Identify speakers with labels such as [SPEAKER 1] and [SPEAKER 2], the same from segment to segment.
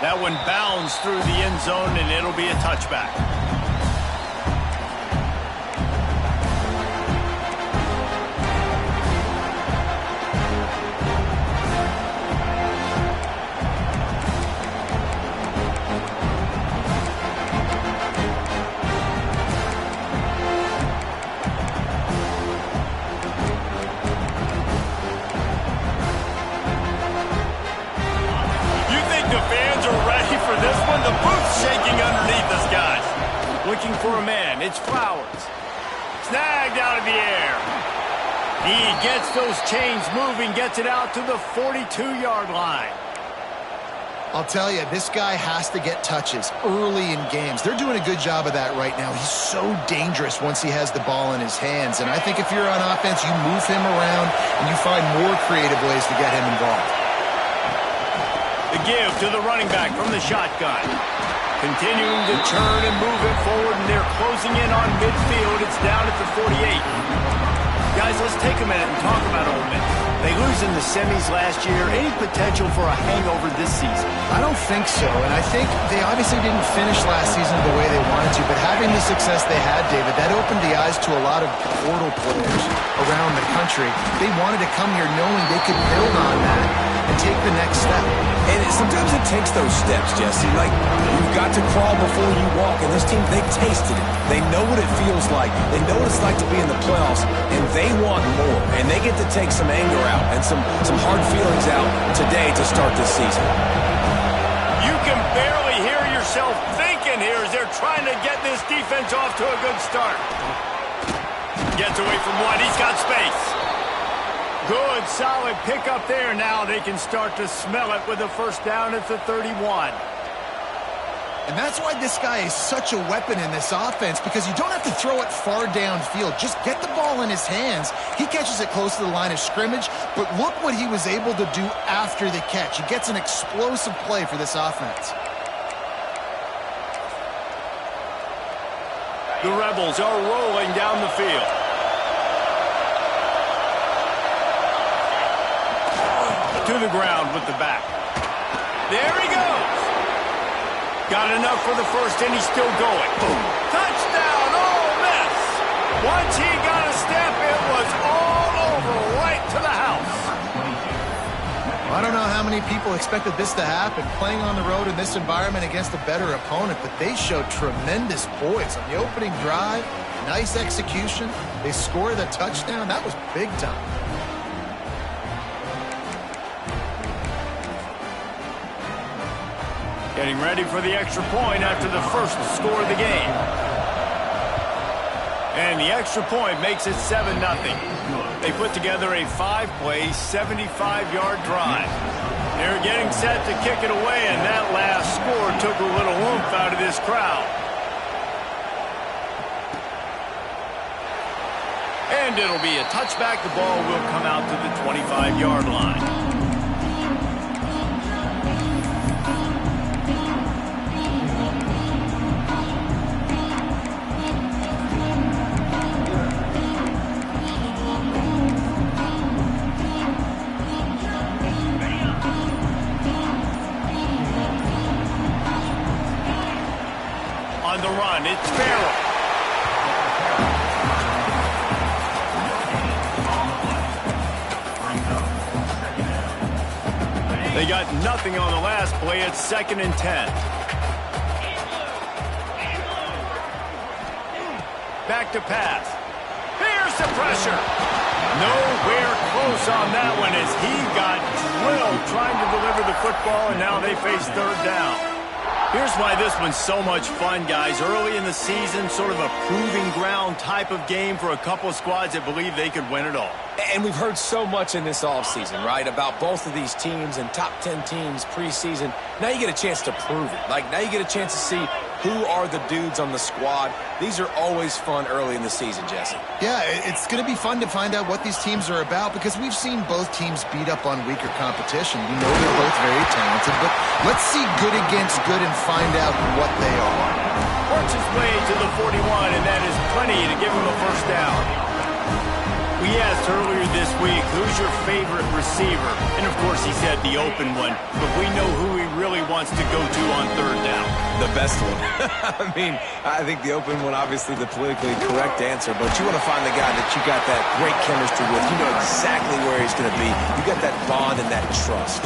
[SPEAKER 1] That one bounds through the end zone, and it'll be a touchback. Looking for a man. It's Flowers. Snagged out of the air. He gets those chains moving, gets it out to the 42-yard line.
[SPEAKER 2] I'll tell you, this guy has to get touches early in games. They're doing a good job of that right now. He's so dangerous once he has the ball in his hands. And I think if you're on offense, you move him around and you find more creative ways to get him involved.
[SPEAKER 1] The give to the running back from the shotgun. Continuing to turn and move it forward, and they're closing in on midfield. It's down at the 48. Guys, let's take a minute and talk about Ole Miss. They lose in the semis last year. Any potential for a hangover this season?
[SPEAKER 2] I don't think so, and I think they obviously didn't finish last season the way they wanted to, but having the success they had, David, that opened the eyes to a lot of portal players around the country. They wanted to come here knowing they could build on that and take the next step.
[SPEAKER 3] And sometimes it takes those steps, Jesse. Like, you've got to crawl before you walk. And this team, they've tasted it. They know what it feels like. They know what it's like to be in the playoffs. And they want more. And they get to take some anger out and some hard feelings out today to start this season.
[SPEAKER 1] You can barely hear yourself thinking here as they're trying to get this defense off to a good start. Gets away from one. He's got space. Good, solid pickup there. Now they can start to smell it with a first down at the 31.
[SPEAKER 2] And that's why this guy is such a weapon in this offense, because you don't have to throw it far downfield. Just get the ball in his hands. He catches it close to the line of scrimmage, but look what he was able to do after the catch. He gets an explosive play for this offense.
[SPEAKER 1] The Rebels are rolling down the field. To the ground with the back. There he goes. Got enough for the first, and he's still going. Boom. Touchdown, Ole Miss. Once he got a step, it was all over, right to the house.
[SPEAKER 2] I don't know how many people expected this to happen, playing on the road in this environment against a better opponent, but they showed tremendous poise on the opening drive. Nice execution. They scored the touchdown. That was big time.
[SPEAKER 1] Getting ready for the extra point after the first score of the game. And the extra point makes it 7-0. They put together a 5-play, 75-yard drive. They're getting set to kick it away, and that last score took a little oomph out of this crowd. And it'll be a touchback. The ball will come out to the 25-yard line. On the run, it's Farrell. They got nothing on the last play. It's 2nd and 10. Back to pass. Here's the pressure. Nowhere close on that one as he got drilled trying to deliver the football, and now they face 3rd down. Here's why this one's so much fun, guys. Early in the season, sort of a proving ground type of game for a couple of squads that believe they could win it all.
[SPEAKER 3] And we've heard so much in this offseason, right, about both of these teams and top 10 teams preseason. Now you get a chance to prove it. Like, now you get a chance to see who are the dudes on the squad. These are always fun early in the season, Jesse.
[SPEAKER 2] Yeah, it's going to be fun to find out what these teams are about, because we've seen both teams beat up on weaker competition. We know they're both very talented, but let's see good against good and find out what they are.
[SPEAKER 1] Works his way to the 41, and that is plenty to give him a first down. We We asked earlier this week, who's your favorite receiver? And, of course, he said the open one. But we know who he really wants to go to on third down.
[SPEAKER 3] The best one. I mean, I think the open one, obviously the politically correct answer, but you want to find the guy that you got that great chemistry with. You know exactly where he's going to be. You got that bond and that trust.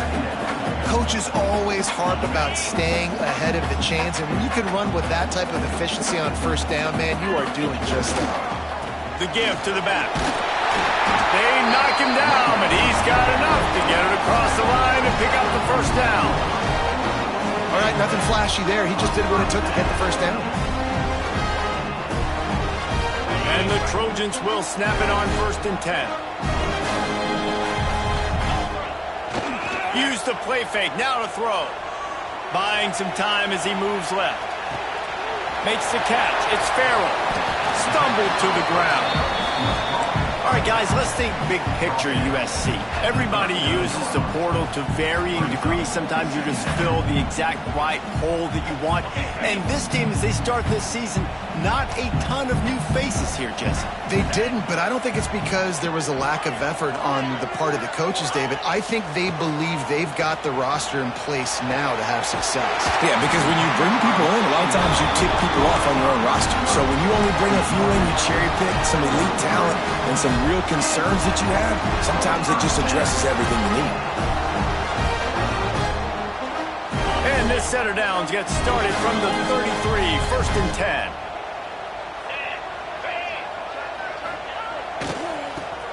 [SPEAKER 2] Coaches always harp about staying ahead of the chains, and when you can run with that type of efficiency on first down, man, you are doing just that.
[SPEAKER 1] The give to the back. They knock him down, but he's got enough to get it across the line and pick up the first down.
[SPEAKER 2] All right, nothing flashy there. He just did what it took to get the first down.
[SPEAKER 1] And the Trojans will snap it on 1st and 10. Use the play fake, now to throw. Buying some time as he moves left. Makes the catch, it's Farrell. Stumbled to the ground. All right, guys, let's think big picture USC. Everybody uses the portal to varying degrees. Sometimes you just fill the exact right hole that you want. And this team, as they start this season, not a ton of new faces here, Jesse.
[SPEAKER 2] They didn't, but I don't think it's because there was a lack of effort on the part of the coaches, David. I think they believe they've got the roster in place now to have success.
[SPEAKER 3] Yeah, because when you bring people in, a lot of times you tick people off on your own roster. So when you only bring a few in, you cherry pick some elite talent and some real concerns that you have, sometimes it just addresses everything you need.
[SPEAKER 1] And this set of downs gets started from the 33, 1st and 10.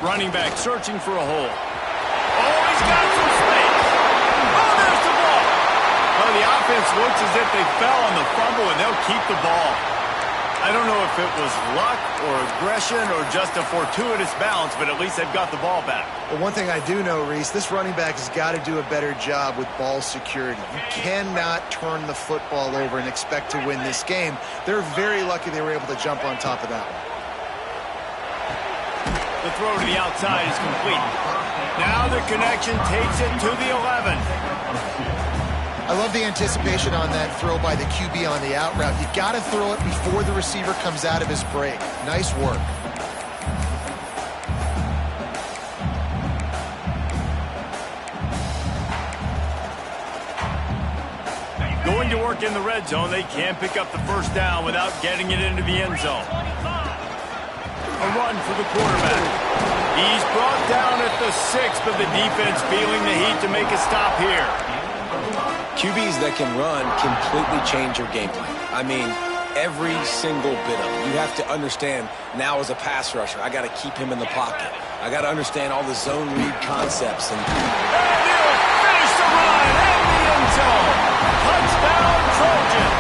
[SPEAKER 1] Running back searching for a hole. Oh, he's got some space. Oh, there's the ball. Well, the offense looks as if they fell on the fumble, and they'll keep the ball. I don't know if it was luck or aggression or just a fortuitous bounce, but at least they've got the ball back.
[SPEAKER 2] Well, one thing I do know, Reese, this running back has got to do a better job with ball security. You cannot turn the football over and expect to win this game. They're very lucky they were able to jump on top of that one.
[SPEAKER 1] The throw to the outside is complete. Now the connection takes it to the 11.
[SPEAKER 2] I love the anticipation on that throw by the QB on the out route. You got to throw it before the receiver comes out of his break. Nice work.
[SPEAKER 1] Going to work in the red zone, they can't pick up the first down without getting it into the end zone. A run for the quarterback. He's brought down at the 6th, but the defense feeling the heat to make a stop here.
[SPEAKER 3] QBs that can run completely change your game plan. I mean, every single bit of it. You have to understand now as a pass rusher, I got to keep him in the pocket. I got to understand all the zone read concepts. And
[SPEAKER 1] he'll finish the run in the end zone. Touchdown, Trojans.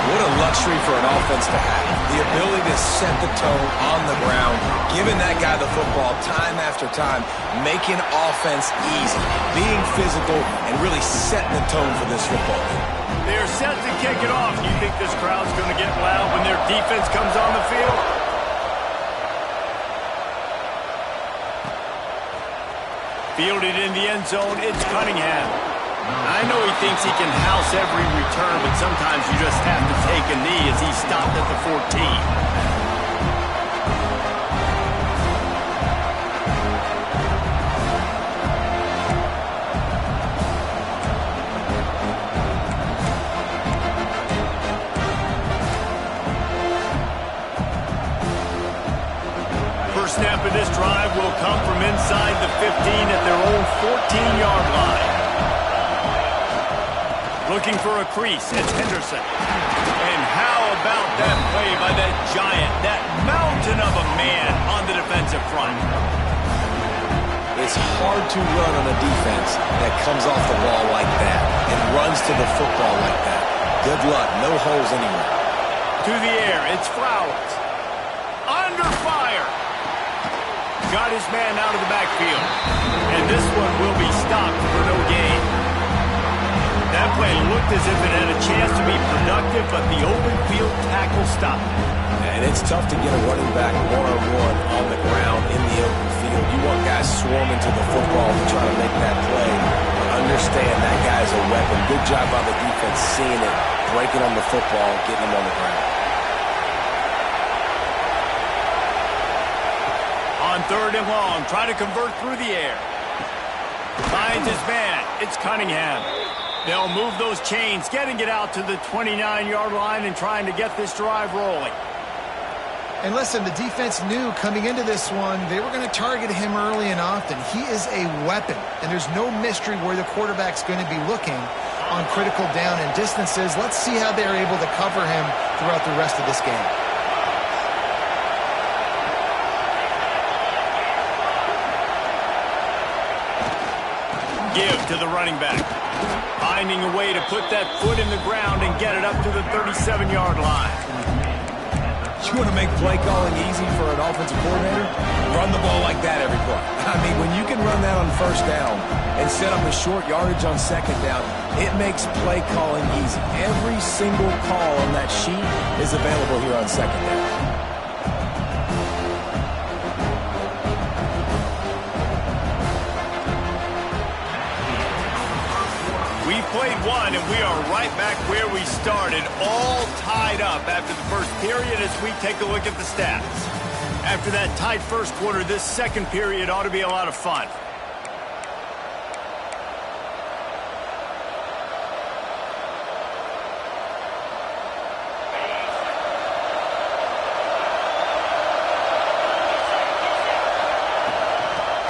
[SPEAKER 3] What a luxury for an offense to have. The ability to set the tone on the ground, giving that guy the football time after time, making offense easy, being physical, and really setting the tone for this football game.
[SPEAKER 1] They're set to kick it off. Do you think this crowd's going to get loud when their defense comes on the field? Fielded in the end zone, it's Cunningham. I know he thinks he can house every return, but sometimes you just have to take a knee as he stopped at the 14. First snap of this drive will come from inside the 15 at their own 14-yard line. Looking for a crease, it's Henderson. And how about that play by that giant, that mountain of a man on the defensive front?
[SPEAKER 3] It's hard to run on a defense that comes off the ball like that and runs to the football like that. Good luck, no holes anywhere.
[SPEAKER 1] To the air, it's Flowers. Under fire. Got his man out of the backfield. And this one will be stopped for no gain. That play looked as if it had a chance to be productive, but the open field tackle stopped it.
[SPEAKER 3] And it's tough to get a running back one-on-one on the ground in the open field. You want guys swarming to the football to try to make that play. Understand that guy's a weapon. Good job by the defense seeing it, breaking on the football, getting him on the ground.
[SPEAKER 1] 3rd and long. Try to convert through the air. Finds his man. It's Cunningham. They'll move those chains, getting it out to the 29-yard line and trying to get this drive rolling.
[SPEAKER 2] And listen, the defense knew coming into this one, they were going to target him early and often. He is a weapon, and there's no mystery where the quarterback's going to be looking on critical down and distances. Let's see how they're able to cover him throughout the rest of this game.
[SPEAKER 1] Give to the running back. Finding a way to put that foot in the ground and get it up to the 37-yard line.
[SPEAKER 3] You want to make play calling easy for an offensive coordinator? Run the ball like that every play. I mean, when you can run that on 1st down and set up a short yardage on 2nd down, it makes play calling easy. Every single call on that sheet is available here on 2nd down.
[SPEAKER 1] We've played one, and we are right back where we started, all tied up after the first period as we take a look at the stats. After that tight first quarter, this second period ought to be a lot of fun.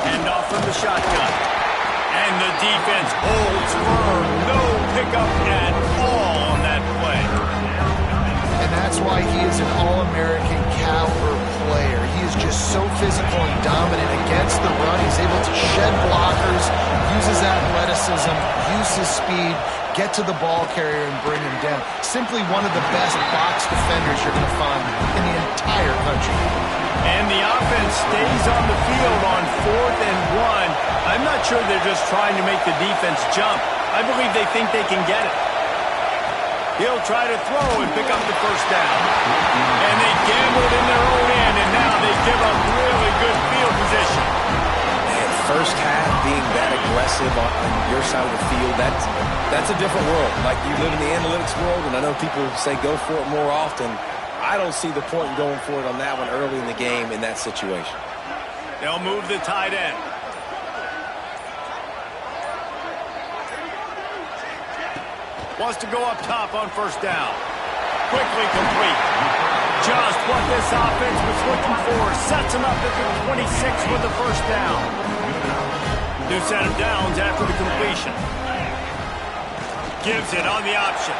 [SPEAKER 1] Hand off from the shotgun. And the defense holds firm. No pickup at all on that play.
[SPEAKER 2] And that's why he is an All-American caliber player. He is just so physical and dominant against the run. He's able to shed blockers, use his athleticism, use his speed, get to the ball carrier and bring him down. Simply one of the best box defenders you're going to find in the entire country.
[SPEAKER 1] And the offense stays on the field on 4th and 1. I'm not sure they're just trying to make the defense jump. I believe they think they can get it. He'll try to throw and pick up the 1st down. And they gambled in their own end, and now they give up really good field position.
[SPEAKER 3] And 1st half being that aggressive on your side of the field, that's a different world. Like, you live in the analytics world, and I know people say go for it more often. I don't see the point in going for it on that one early in the game in that situation.
[SPEAKER 1] They'll move the tight end. Wants to go up top on 1st down. Quickly complete. Just what this offense was looking for. Sets him up at the 26 with the 1st down. New set of downs after the completion. Gives it on the option.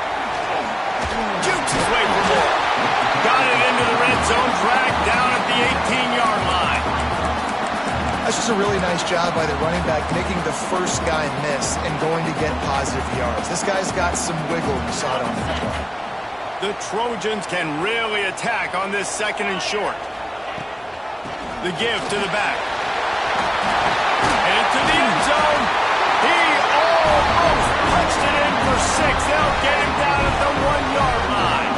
[SPEAKER 1] Jukes his way for more. Got it into the red zone. Dragged down at the 18-yard line.
[SPEAKER 2] That's just a really nice job by the running back, making the first guy miss and going to get positive yards. This guy's got some wiggle. We saw it on that play.
[SPEAKER 1] The Trojans can really attack on this 2nd and short. The give to the back. Into the end zone. He almost punched it in for 6. They'll get him down at the 1-yard line.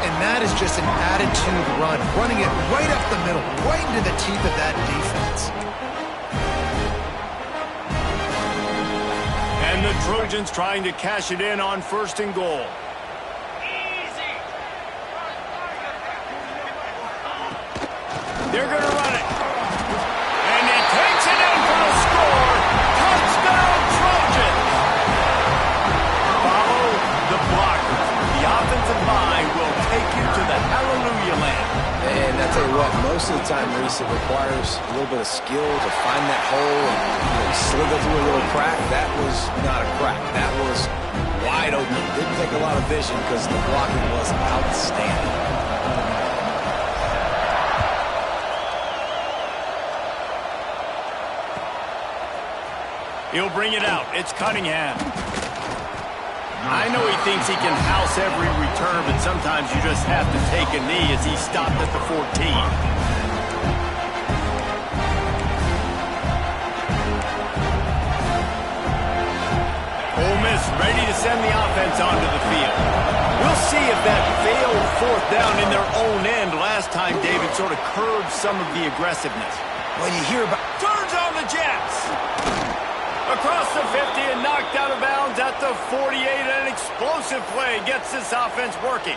[SPEAKER 2] And that is just an attitude run, running it right up the middle, right into the teeth of that defense.
[SPEAKER 1] And the Trojans trying to cash it in on 1st and goal. They're going to run it. And he takes it in for the score. Touchdown, Trojans. Follow the blockers. The offensive line will take you to the hallelujah land.
[SPEAKER 3] And I tell you what, most of the time, Reese, it requires a little bit of skill to find that hole and slither through a little crack. That was not a crack. That was wide open. Didn't take a lot of vision because the blocking was outstanding.
[SPEAKER 1] He'll bring it out. It's Cunningham. I know he thinks he can house every return, but sometimes you just have to take a knee as he stopped at the 14. Ole Miss ready to send the offense onto the field. We'll see if that failed 4th down in their own end last time David sort of curbed some of the aggressiveness.
[SPEAKER 3] Well, you hear about...
[SPEAKER 1] Turns on the Jets. Across the 50 and knocked out of bounds at the 48. An explosive play gets this offense working.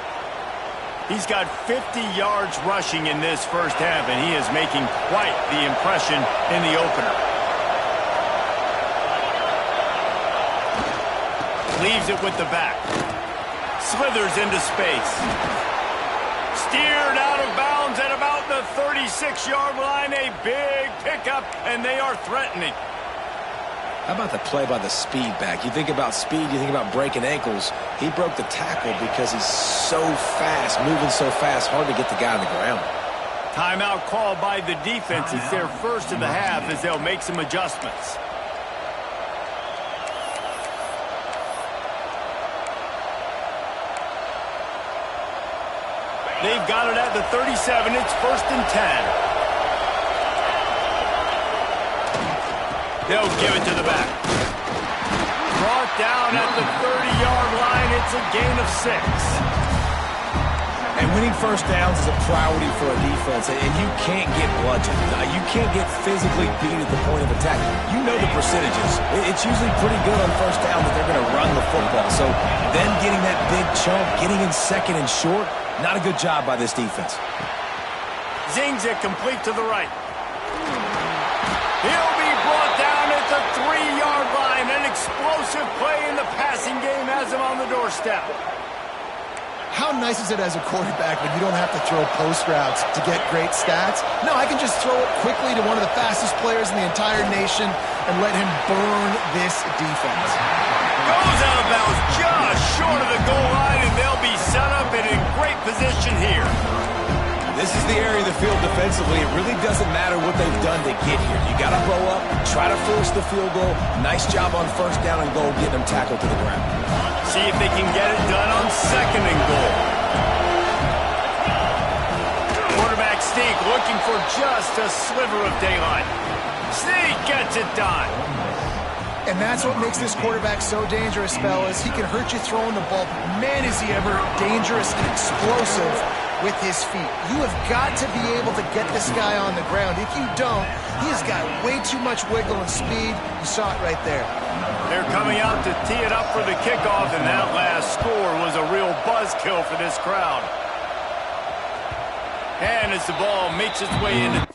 [SPEAKER 1] He's got 50 yards rushing in this first half, and he is making quite the impression in the opener. Leaves it with the back. Slithers into space. Steered out of bounds at about the 36-yard line. A big pickup, and they are threatening.
[SPEAKER 3] How about the play by the speed back? You think about speed, you think about breaking ankles. He broke the tackle because he's so fast, moving so fast, hard to get the guy on the ground.
[SPEAKER 1] Timeout called by the defense. It's their first of the half as they'll make some adjustments. They've got it at the 37. It's 1st and 10. They'll give it to the back. Brought down at the 30-yard line. It's a gain of 6.
[SPEAKER 3] And winning first downs is a priority for a defense, and you can't get bludgeoned. You can't get physically beat at the point of attack. You know the percentages. It's usually pretty good on first down that they're going to run the football. So them getting that big chunk, getting in second and short, not a good job by this defense.
[SPEAKER 1] Zings it complete to the right. He'll be brought down at the 3-yard line. An explosive play in the passing game has him on the doorstep.
[SPEAKER 2] How nice is it as a quarterback when you don't have to throw post routes to get great stats? No, I can just throw it quickly to one of the fastest players in the entire nation and let him burn this defense.
[SPEAKER 1] Goes out of bounds just short of the goal line, and they'll be set up and in great position here.
[SPEAKER 3] This is the area of the field defensively. It really doesn't matter what they've done to get here. You got to blow up, try to force the field goal. Nice job on first down and goal, getting them tackled to the ground.
[SPEAKER 1] See if they can get it done on 2nd and goal. Quarterback Sneak looking for just a sliver of daylight. Sneak gets it done.
[SPEAKER 2] And that's what makes this quarterback so dangerous, fellas. He can hurt you throwing the ball. Man, is he ever dangerous and explosive with his feet. You have got to be able to get this guy on the ground. If you don't, he has got way too much wiggle and speed. You saw it right there.
[SPEAKER 1] They're coming out to tee it up for the kickoff, and that last score was a real buzzkill for this crowd. And as the ball makes its way into...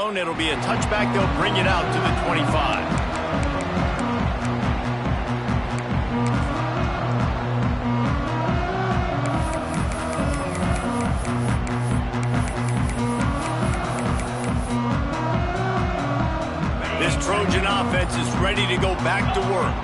[SPEAKER 1] It'll be a touchback. They'll bring it out to the 25. This Trojan offense is ready to go back to work.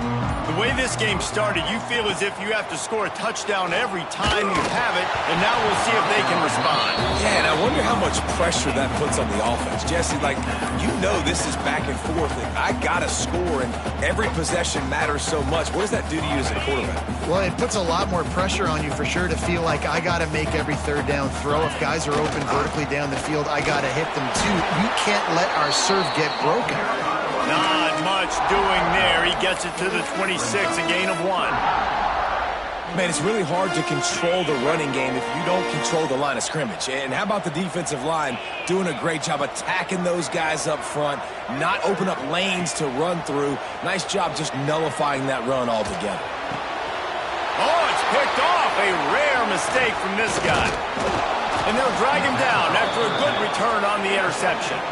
[SPEAKER 1] The way this game started, you feel as if you have to score a touchdown every time you have it, and now we'll see if they can respond.
[SPEAKER 3] Yeah, and I wonder how much pressure that puts on the offense. Jesse, like, you know this is back and forth, and I got to score, and every possession matters so much. What does that do to you as a quarterback?
[SPEAKER 2] Well, it puts a lot more pressure on you for sure to feel like I got to make every third down throw. If guys are open vertically down the field, I got to hit them too. You can't let our serve get broken.
[SPEAKER 1] Not much doing there. He gets it to the 26, a gain of 1.
[SPEAKER 3] Man, it's really hard to control the running game if you don't control the line of scrimmage. And how about the defensive line doing a great job attacking those guys up front, not open up lanes to run through. Nice job just nullifying that run altogether.
[SPEAKER 1] Oh, it's picked off. A rare mistake from this guy. And they'll drag him down after a good return on the interception.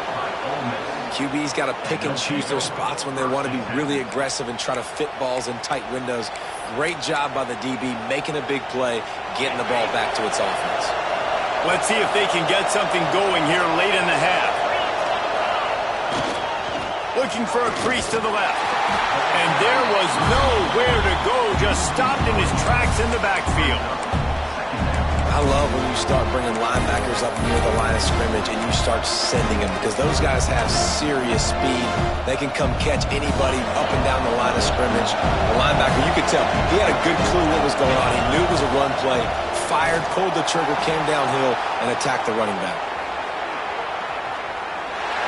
[SPEAKER 3] QB's got to pick and choose their spots when they want to be really aggressive and try to fit balls in tight windows. Great job by the DB, making a big play, getting the ball back to its offense.
[SPEAKER 1] Let's see if they can get something going here late in the half. looking for a crease to the left. And there was nowhere to go, just stopped in his tracks in the backfield.
[SPEAKER 3] I love when you start bringing linebackers up near the line of scrimmage and you start sending them, because those guys have serious speed. They can come catch anybody up and down the line of scrimmage. The linebacker, you could tell, he had a good clue what was going on. He knew it was a run play, fired, pulled the trigger, came downhill, and attacked the running back.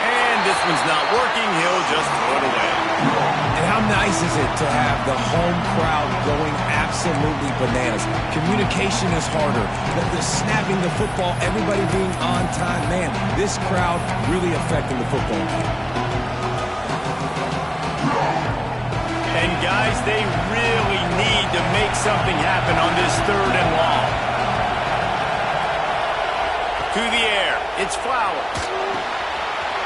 [SPEAKER 1] And this one's not working. He'll just throw it away.
[SPEAKER 3] And how nice is it to have the home crowd going absolutely bananas? Communication is harder. The snapping the football, everybody being on time. Man, this crowd really affecting the football game.
[SPEAKER 1] And guys, they really need to make something happen on this 3rd and long. To the air, it's Flowers.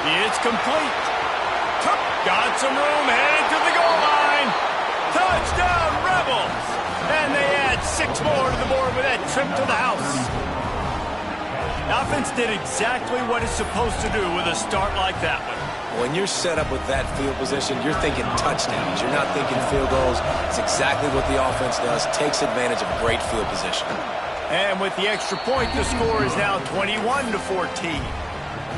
[SPEAKER 1] It's complete. Got some room, headed to the goal line. Touchdown, Rebels! And they add 6 more to the board with that trip to the house. The offense did exactly what it's supposed to do with a start like that one.
[SPEAKER 3] When you're set up with that field position, you're thinking touchdowns. You're not thinking field goals. It's exactly what the offense does. Takes advantage of great field position.
[SPEAKER 1] And with the extra point, the score is now 21-14.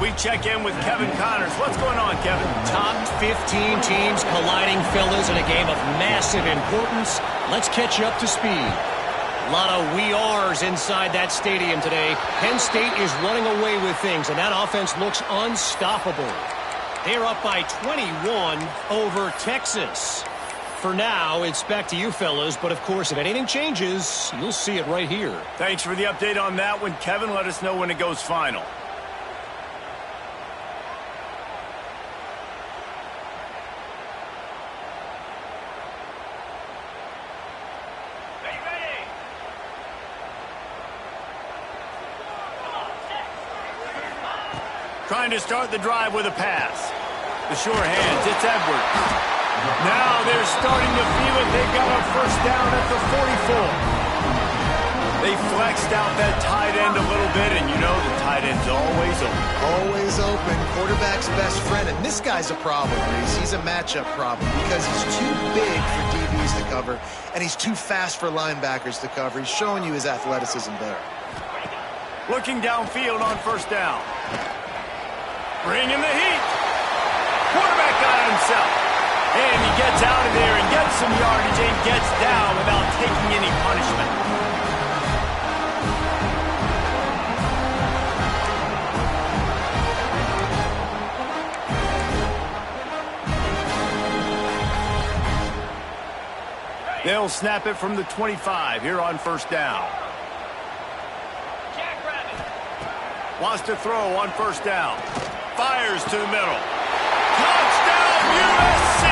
[SPEAKER 1] We check in with Kevin Connors. What's going on, Kevin?
[SPEAKER 4] Top 15 teams colliding, fellas, in a game of massive importance. Let's catch you up to speed. A lot of we ares inside that stadium today. Penn State is running away with things, and that offense looks unstoppable. They're up by 21 over Texas. For now, it's back to you, fellas, but of course, if anything changes, you'll see it right here.
[SPEAKER 1] Thanks for the update on that one, Kevin. Let us know when it goes final. Trying to start the drive with a pass. The sure hands, it's Edwards. Now they're starting to feel it. They've got a first down at the 44. They flexed out that tight end a little bit, and you know the tight end's always open.
[SPEAKER 2] Always open. Quarterback's best friend. And this guy's a problem, Reese. He's a matchup problem because he's too big for DBs to cover, and he's too fast for linebackers to cover. He's showing you his athleticism there.
[SPEAKER 1] Looking downfield on first down. Bringing the heat. Quarterback got it himself. And he gets out of there and gets some yardage and gets down without taking any punishment. They'll snap it from the 25 here on first down. Wants to throw on first down. Fires to the middle. Touchdown, USC!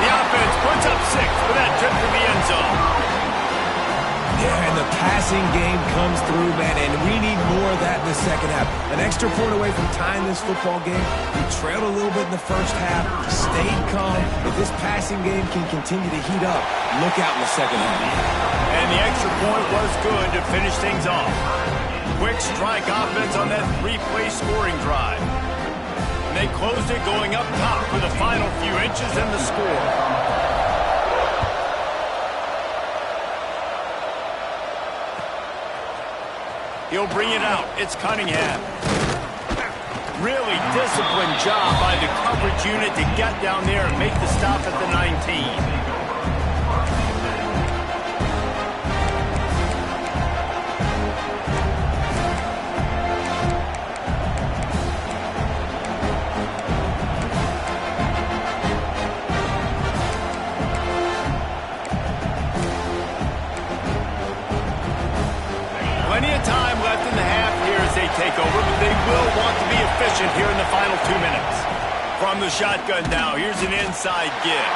[SPEAKER 1] The offense puts up 6 for that trip to the end zone.
[SPEAKER 3] Yeah, and the passing game comes through, man, and we need more of that in the second half. An extra point away from tying this football game. We trailed a little bit in the first half, stayed calm. If this passing game can continue to heat up, look out in the second half.
[SPEAKER 1] And the extra point was good to finish things off. Quick strike offense on that 3-play scoring drive. And they closed it going up top for the final few inches in the score. He'll bring it out. It's Cunningham. Really disciplined job by the coverage unit to get down there and make the stop at the 19. Take over, but they will want to be efficient here in the final 2 minutes. From the shotgun now, here's an inside give.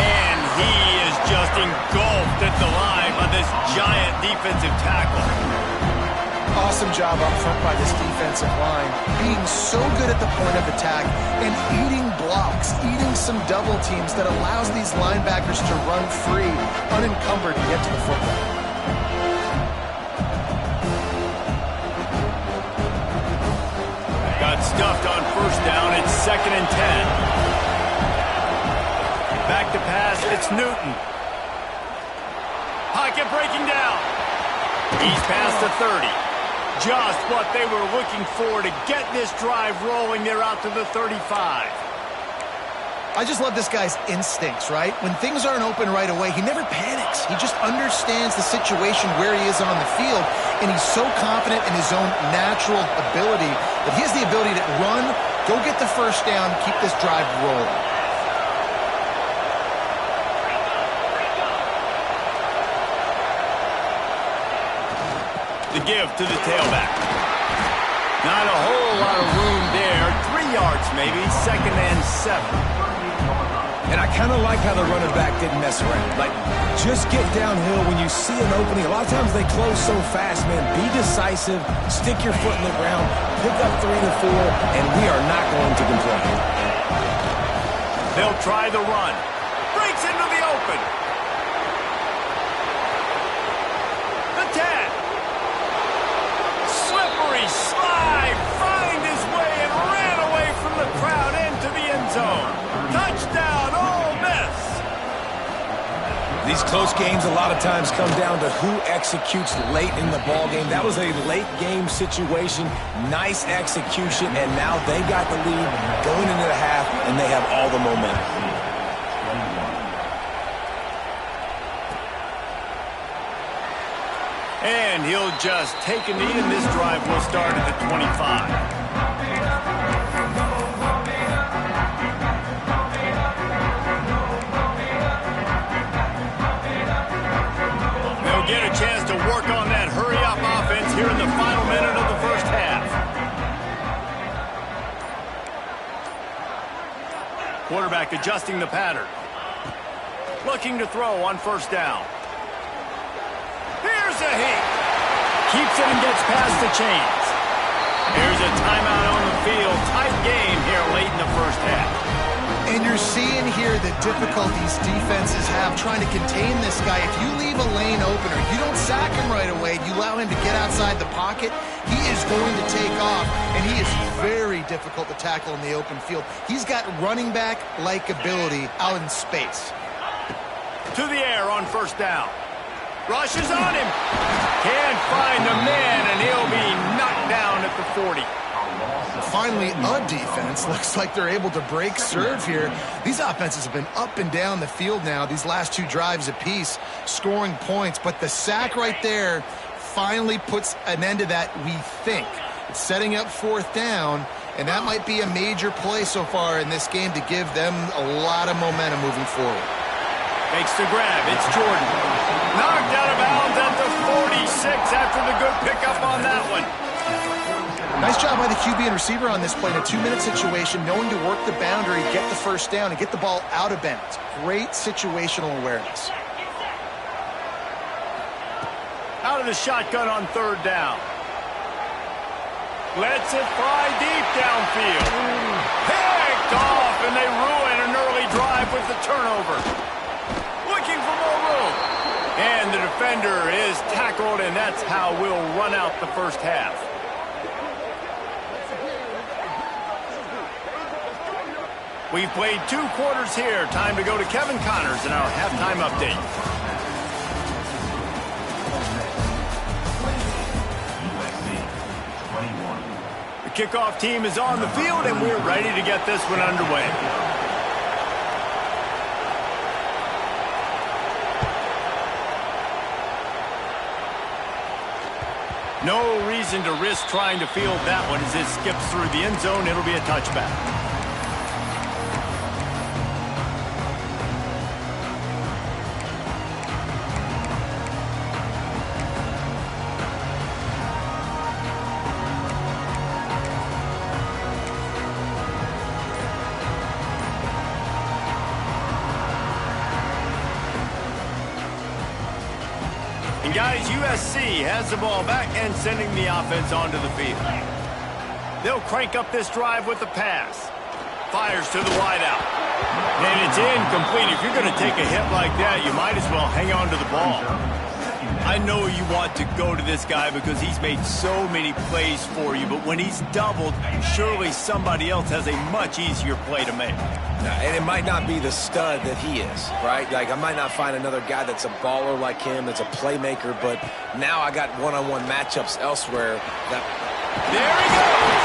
[SPEAKER 1] And he is just engulfed at the line by this giant defensive tackle.
[SPEAKER 2] Awesome job up front by this defensive line. Being so good at the point of attack and eating blocks, eating some double teams that allows these linebackers to run free, unencumbered, and get to the football.
[SPEAKER 1] Got stuffed on first down. It's 2nd and 10. Back to pass, it's Newton. Pocket breaking down. He's past the 30. Just what they were looking for to get this drive rolling. They're out to the 35.
[SPEAKER 2] I just love this guy's instincts, right? When things aren't open right away, he never panics. He just understands the situation where he is on the field, and he's so confident in his own natural ability that he has the ability to run, go get the first down, keep this drive rolling.
[SPEAKER 1] The give to the tailback. Not a whole lot of room there. 3 yards maybe, 2nd and 7.
[SPEAKER 3] And I kind of like how the running back didn't mess around. Like, just get downhill when you see an opening. A lot of times they close so fast, man. Be decisive, stick your foot in the ground, pick up 3 to 4, and we are not going to complain.
[SPEAKER 1] They'll try the run. Breaks into the open. The 10. Slippery slide. Find his way and ran away from the crowd into the end zone. Touchdown, Ole Miss.
[SPEAKER 3] These close games a lot of times come down to who executes late in the ball game. That was a late game situation. Nice execution, and now they got the lead going into the half, and they have all the momentum.
[SPEAKER 1] And he'll just take a knee, and this drive will start at the 25. Get a chance to work on that hurry-up offense here in the final minute of the first half. Quarterback adjusting the pattern. Looking to throw on first down. Here's a hit. Keeps it and gets past the chains. Here's a timeout on the field. Tight game here late in the first half.
[SPEAKER 2] And you're seeing here the difficulties defenses have trying to contain this guy. If you leave a lane open or you don't sack him right away, you allow him to get outside the pocket, he is going to take off, and he is very difficult to tackle in the open field. He's got running back-like ability out in space.
[SPEAKER 1] To the air on first down. Rushes on him. Can't find the man, and he'll be knocked down at the 40.
[SPEAKER 2] Finally, a defense. Looks like they're able to break serve here. These offenses have been up and down the field now, these last 2 drives apiece, scoring points. But the sack right there finally puts an end to that, we think. It's setting up 4th down, and that might be a major play so far in this game to give them a lot of momentum moving forward.
[SPEAKER 1] Makes the grab. It's Jordan. Knocked out of bounds at the 46 after the good pickup on that one.
[SPEAKER 2] Nice job by the QB and receiver on this play in a 2-minute situation, knowing to work the boundary, get the first down, and get the ball out of bounds. Great situational awareness.
[SPEAKER 1] Out of the shotgun on 3rd down. Lets it fly deep downfield. Picked off, and they ruin an early drive with the turnover. Looking for more room. And the defender is tackled, and that's how we'll run out the first half. We've played 2 quarters here. Time to go to Kevin Connors in our halftime update. The kickoff team is on the field, and we're ready to get this one underway. No reason to risk trying to field that one as it skips through the end zone. It'll be a touchback. Guys, USC has the ball back and sending the offense onto the field. They'll crank up this drive with the pass. Fires to the wideout. And it's incomplete. If you're going to take a hit like that, you might as well hang on to the ball. I know you want to go to this guy because he's made so many plays for you, but when he's doubled, surely somebody else has a much easier play to make.
[SPEAKER 3] And it might not be the stud that he is, right? Like, I might not find another guy that's a baller like him, that's a playmaker, but now I got one-on-one matchups elsewhere.
[SPEAKER 1] There he goes!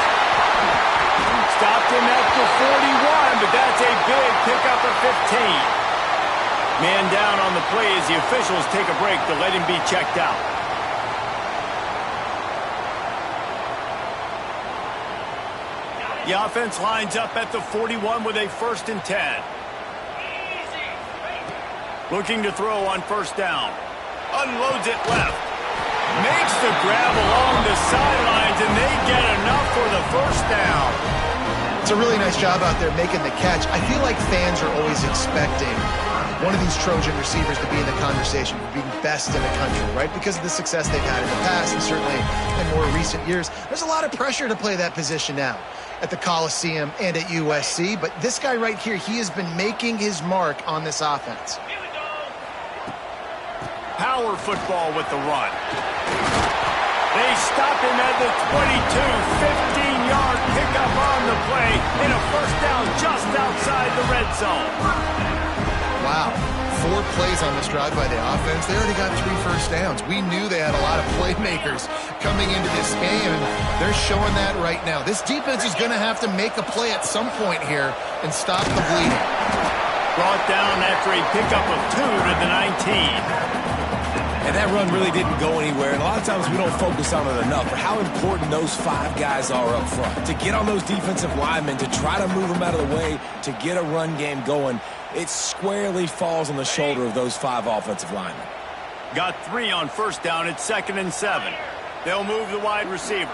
[SPEAKER 1] Stopped him at the 41, but that's a big pickup of 15. Man down on the play as the officials take a break to let him be checked out. The offense lines up at the 41 with a 1st and 10. Looking to throw on 1st down. Unloads it left. Makes the grab along the sidelines, and they get enough for the 1st down.
[SPEAKER 2] It's a really nice job out there making the catch. I feel like fans are always expecting one of these Trojan receivers to be in the conversation for being best in the country, right? Because of the success they've had in the past and certainly in more recent years. There's a lot of pressure to play that position now at the Coliseum and at USC, but this guy right here, he has been making his mark on this offense.
[SPEAKER 1] Power football with the run. They stop him at the 22, 15-yard pickup on the play, and a 1st down just outside the red zone.
[SPEAKER 2] Wow, 4 plays on this drive by the offense. They already got 3 first downs. We knew they had a lot of playmakers coming into this game, and they're showing that right now. This defense is going to have to make a play at some point here and stop the bleeding.
[SPEAKER 1] Brought down after a pickup of 2 to the 19.
[SPEAKER 3] And that run really didn't go anywhere, and a lot of times we don't focus on it enough, but how important those 5 guys are up front. To get on those defensive linemen, to try to move them out of the way, to get a run game going, it squarely falls on the shoulder of those 5 offensive linemen.
[SPEAKER 1] Got 3 on 1st down. It's 2nd and 7. They'll move the wide receiver.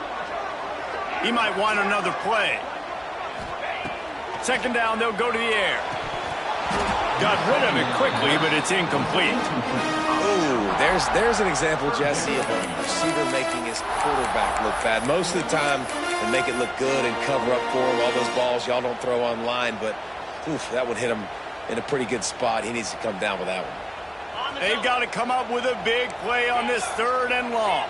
[SPEAKER 1] He might want another play. 2nd down, they'll go to the air. Got rid of it quickly, but it's incomplete.
[SPEAKER 3] Ooh, there's an example, Jesse, of a receiver making his quarterback look bad. Most of the time, they make it look good and cover up for him. All those balls y'all don't throw online, but oof, that would hit him in a pretty good spot. He needs to come down with that one.
[SPEAKER 1] They've got to come up with a big play on this 3rd and long.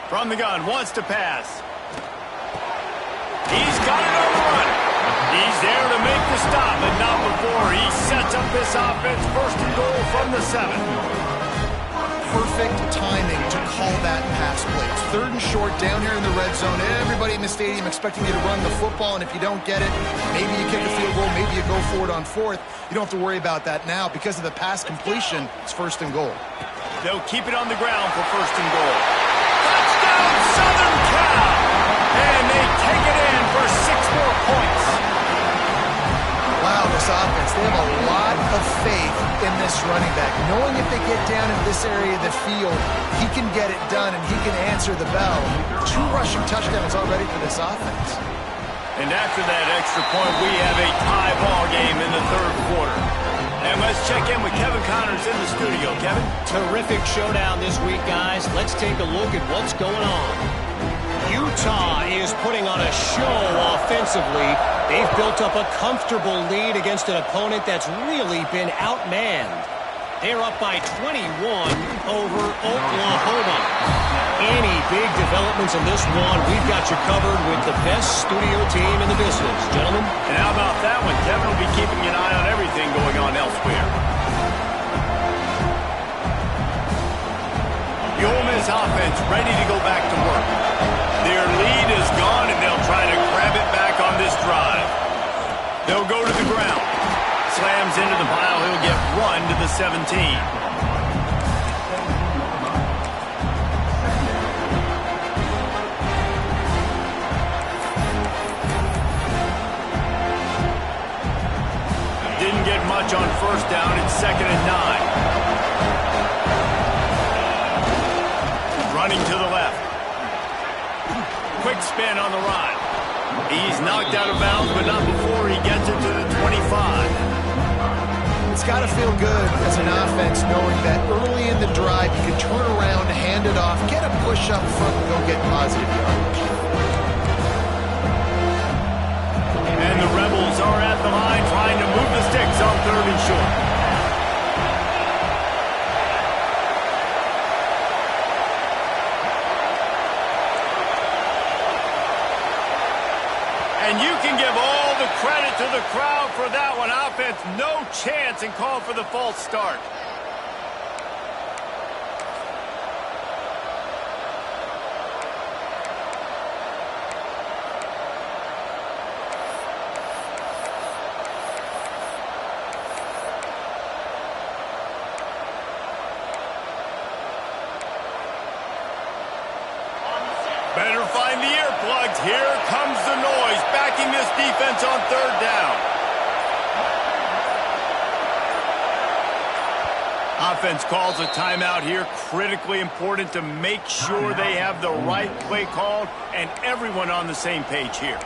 [SPEAKER 1] From the gun, wants to pass. He's got it on the run. He's there to make the stop, but not before he sets up this offense. 1st and goal from the 7.
[SPEAKER 2] Perfect timing to call that pass play. It's 3rd and short down here in the red zone. Everybody in the stadium expecting you to run the football, and if you don't get it, maybe you kick a field goal, maybe you go for it on 4th. You don't have to worry about that now. Because of the pass completion, it's 1st and goal.
[SPEAKER 1] They'll keep it on the ground for 1st and goal. Touchdown, Southern Cal! And they take it in for 6 more points.
[SPEAKER 2] Wow, this offense, they have a lot of faith in this running back. Knowing if they get down in this area of the field, he can get it done and he can answer the bell. 2 rushing touchdowns already for this offense.
[SPEAKER 1] And after that extra point, we have a tie ball game in the 3rd quarter. And let's check in with Kevin Connors in the studio. Kevin?
[SPEAKER 4] Terrific showdown this week, guys. Let's take a look at what's going on. Utah is putting on a show offensively. They've built up a comfortable lead against an opponent that's really been outmanned. They're up by 21 over Oklahoma. Any big developments in this one, we've got you covered with the best studio team in the business, gentlemen.
[SPEAKER 1] And how about that one? Kevin will be keeping an eye on everything going on elsewhere. The Ole Miss offense ready to go back to work. Their lead is gone, and they'll try to grab it back on this drive. They'll go to the ground. Slams into the pile. He'll get 1 to the 17. Didn't get much on 1st down. It's 2nd and 9. Running to the left. Quick spin on the run. He's knocked out of bounds, but not before he gets it to the 25.
[SPEAKER 2] It's got to feel good as an offense knowing that early in the drive you can turn around, hand fend it off, get a push up front, and go get positive yardage.
[SPEAKER 1] And the Rebels are at the line trying to move the sticks on 3rd and short. And you can give all the credit to the crowd for that one. Offense, no chance, and call for the false start. Better find the earplugs. Here comes the noise, backing this defense on 3rd down. Offense calls a timeout here. Critically important to make sure they have the right play called and everyone on the same page here.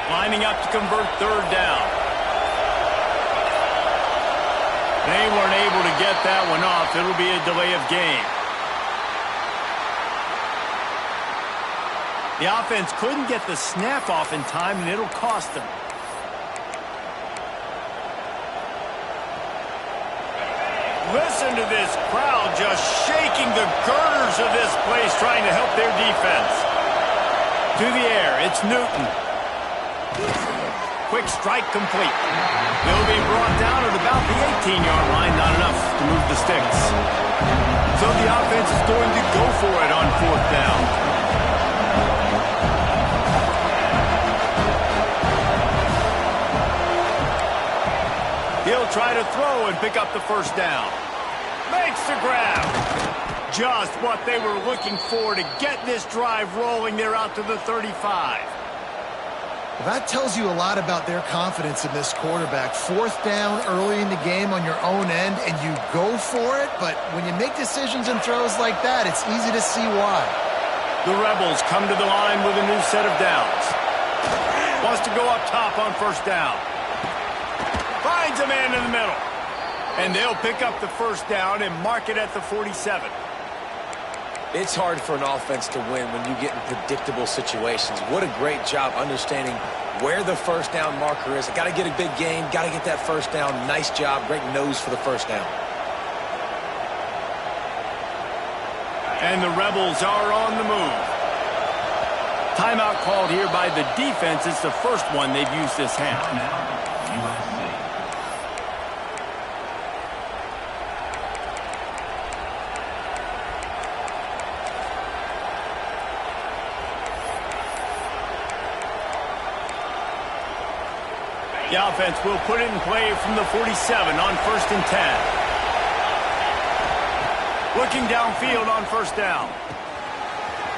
[SPEAKER 1] Lining up to convert 3rd down. They weren't able to get that one off. It'll be a delay of game. The offense couldn't get the snap off in time, and it'll cost them. Listen to this crowd just shaking the girders of this place, trying to help their defense. To the air, it's Newton. Quick strike complete. They'll be brought down at about the 18-yard line. Not enough to move the sticks. So the offense is going to go for it on 4th down. He'll try to throw and pick up the 1st down. Makes the grab. Just what they were looking for to get this drive rolling. They're out to the 35.
[SPEAKER 2] Well, that tells you a lot about their confidence in this quarterback. 4th down early in the game on your own end, and you go for it, but when you make decisions and throws like that, it's easy to see why.
[SPEAKER 1] The Rebels come to the line with a new set of downs. Wants to go up top on 1st down. Finds a man in the middle. And they'll pick up the 1st down and mark it at the 47.
[SPEAKER 3] It's hard for an offense to win when you get in predictable situations. What a great job understanding where the 1st down marker is. Got to get a big gain, got to get that 1st down. Nice job, great nose for the 1st down.
[SPEAKER 1] And the Rebels are on the move. Timeout called here by the defense. It's the first one they've used this half. The offense will put it in play from the 47 on 1st and 10. Looking downfield on 1st down.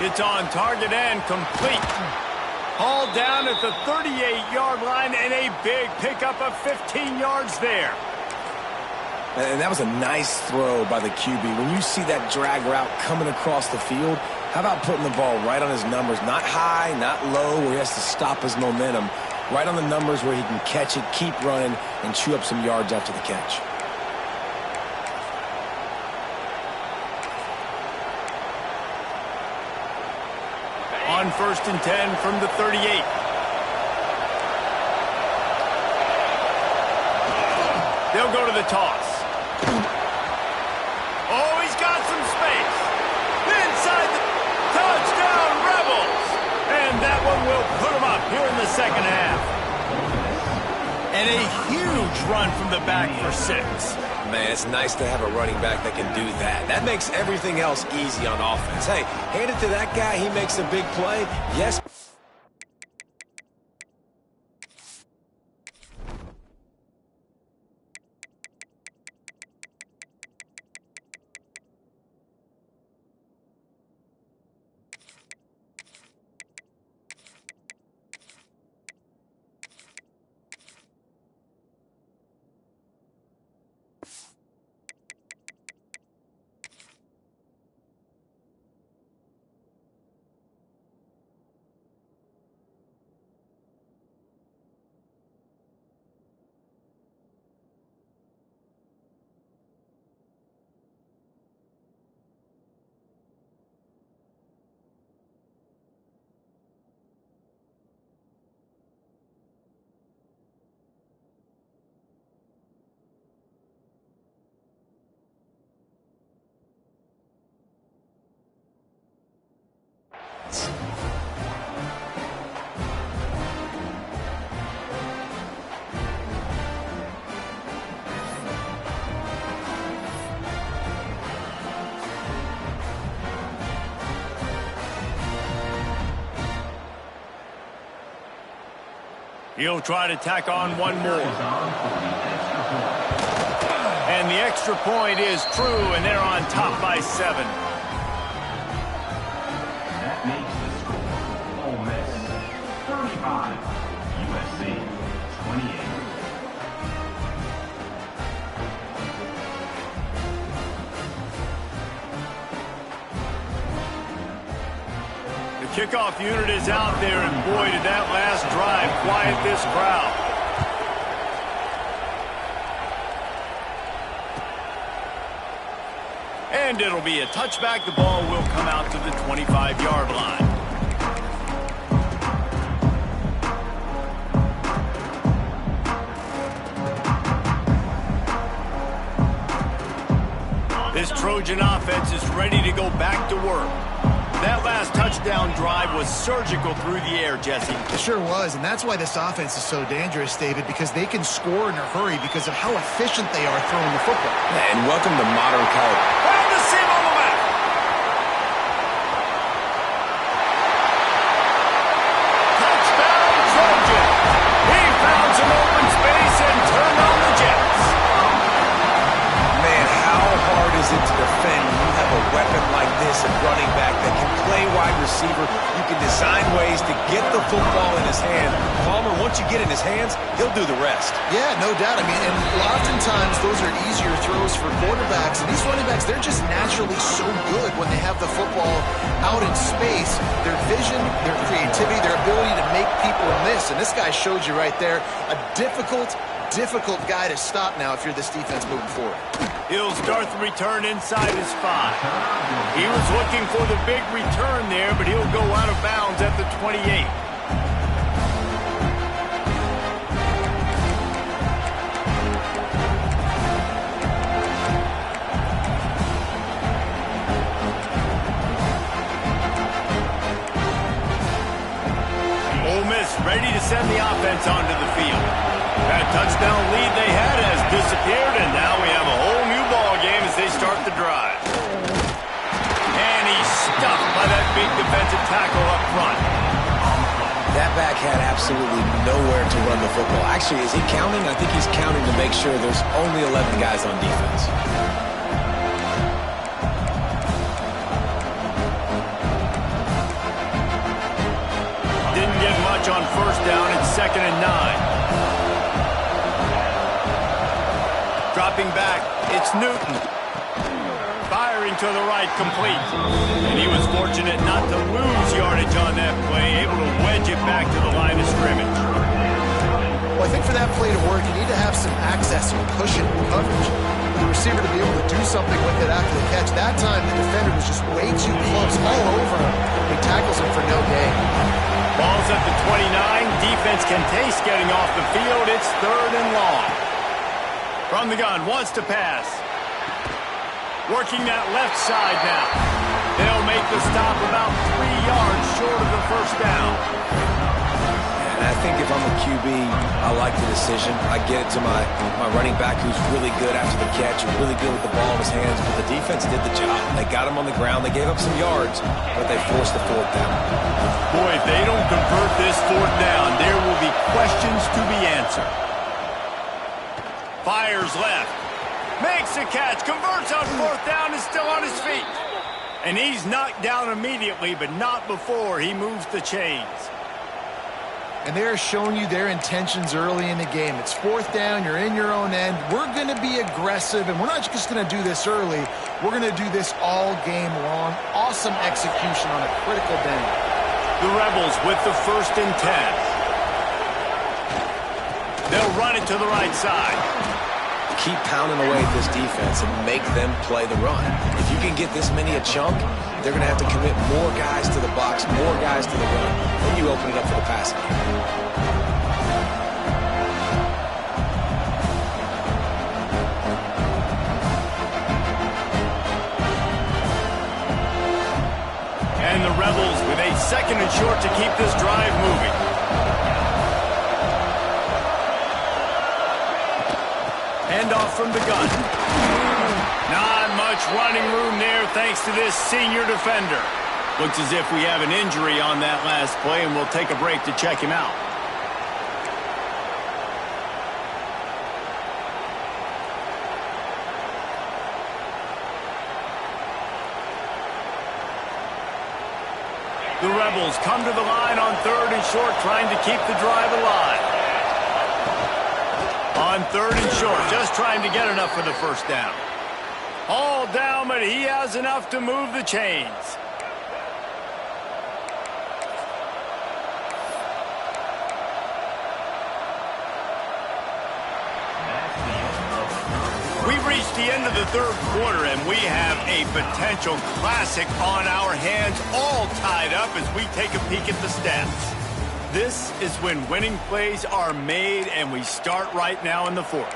[SPEAKER 1] It's on target and complete. Hauled down at the 38-yard line and a big pickup of 15 yards there.
[SPEAKER 3] And that was a nice throw by the QB. When you see that drag route coming across the field, how about putting the ball right on his numbers? Not high, not low, where he has to stop his momentum. Right on the numbers where he can catch it, keep running, and chew up some yards after the catch.
[SPEAKER 1] On 1st and 10 from the 38. They'll go to the toss. Oh, he's got some space. Inside the touchdown, Rebels. And that one will put them up here in the 2nd half. And a huge run from the back for 6.
[SPEAKER 3] Man, it's nice to have a running back that can do that. That makes everything else easy on offense. Hey, hand it to that guy. He makes a big play. Yes.
[SPEAKER 1] He'll try to tack on one more. And the extra point is true, and they're on top by 7.
[SPEAKER 5] That makes the score Ole Miss 35, USC 28.
[SPEAKER 1] The kickoff unit is out there, and boy, did that last drive quiet this crowd. And it'll be a touchback. The ball will come out to the 25-yard line. This Trojan offense is ready to go back to work. That last touchdown drive was surgical through the air, Jesse.
[SPEAKER 2] It sure was, and that's why this offense is so dangerous, David, because they can score in a hurry because of how efficient they are throwing the football.
[SPEAKER 3] Yeah, and welcome to modern college.
[SPEAKER 1] And the seam on the left. Touchdown, Trojan. He found some open space and turned on the Jets.
[SPEAKER 3] Man, how hard is it to defend when you have a weapon like this, a running back that can play wide receiver? You can design ways to get the football in his hand. Palmer, once you get in his hands, he'll do the rest.
[SPEAKER 2] Yeah, no doubt. I mean, and oftentimes those are easier throws for quarterbacks. And these running backs, they're just naturally so good when they have the football out in space. Their vision, their creativity, their ability to make people miss. And this guy showed you right there a difficult guy to stop now if you're this defense moving forward.
[SPEAKER 1] He'll start the return inside his 5. He was looking for the big return there, but he'll go out of bounds at the 28. Ole Miss ready to send the offense onto the field. That touchdown lead they had has disappeared, and now we have a whole new ball game as they start the drive. And he's stuffed by that big defensive tackle up front.
[SPEAKER 3] That back had absolutely nowhere to run the football. Actually, is he counting? I think he's counting to make sure there's only 11 guys on defense.
[SPEAKER 1] Didn't get much on first down. It's 2nd and 9. Dropping back, it's Newton. Firing to the right, complete. And he was fortunate not to lose yardage on that play, able to wedge it back to the line of scrimmage.
[SPEAKER 2] Well, I think for that play to work, you need to have some access or cushion coverage. For the receiver to be able to do something with it after the catch. That time, the defender was just way too close, all over him. He tackles him for no gain.
[SPEAKER 1] Ball's at the 29. Defense can taste getting off the field. It's 3rd and long. From the gun, wants to pass. Working that left side now. They'll make the stop about 3 yards short of the first down.
[SPEAKER 3] And I think if I'm a QB, I like the decision. I get it to my running back who's really good after the catch and really good with the ball in his hands, but the defense did the job. They got him on the ground. They gave up some yards, but they forced the 4th down.
[SPEAKER 1] Boy, if they don't convert this 4th down, there will be questions to be answered. Fires left. Makes a catch. Converts on 4th down. Is still on his feet. And he's knocked down immediately, but not before he moves the chains.
[SPEAKER 2] And they're showing you their intentions early in the game. It's 4th down. You're in your own end. We're going to be aggressive, and we're not just going to do this early. We're going to do this all game long. Awesome execution on a critical down.
[SPEAKER 1] The Rebels with the 1st and 10. They'll run it to the right side.
[SPEAKER 3] Keep pounding away at this defense and make them play the run. If you can get this many a chunk, they're going to have to commit more guys to the box, more guys to the run. Then you open it up for the passing game.
[SPEAKER 1] And the Rebels with a 2nd and short to keep this drive moving. Handoff from the gun. Not much running room there thanks to this senior defender. Looks as if we have an injury on that last play, and we'll take a break to check him out. The Rebels come to the line on 3rd and short, trying to keep the drive alive. On 3rd and short, just trying to get enough for the first down. All down, but he has enough to move the chains. We've reached the end of the 3rd quarter, and we have a potential classic on our hands, all tied up as we take a peek at the stats. This is when winning plays are made, and we start right now in the 4th.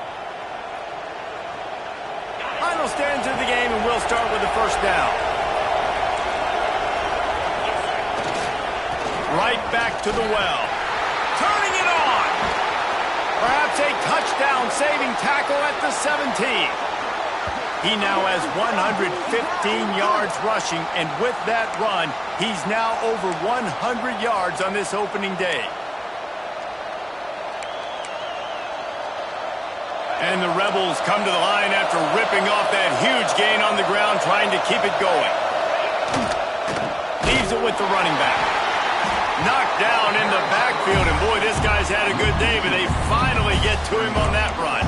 [SPEAKER 1] Final stands of the game, and we'll start with the first down. Right back to the well. Turning it on. Perhaps a touchdown-saving tackle at the 17. He now has 115 yards rushing, and with that run, he's now over 100 yards on this opening day. And the Rebels come to the line after ripping off that huge gain on the ground, trying to keep it going. Leaves it with the running back. Knocked down in the backfield, and boy, this guy's had a good day, but they finally get to him on that run.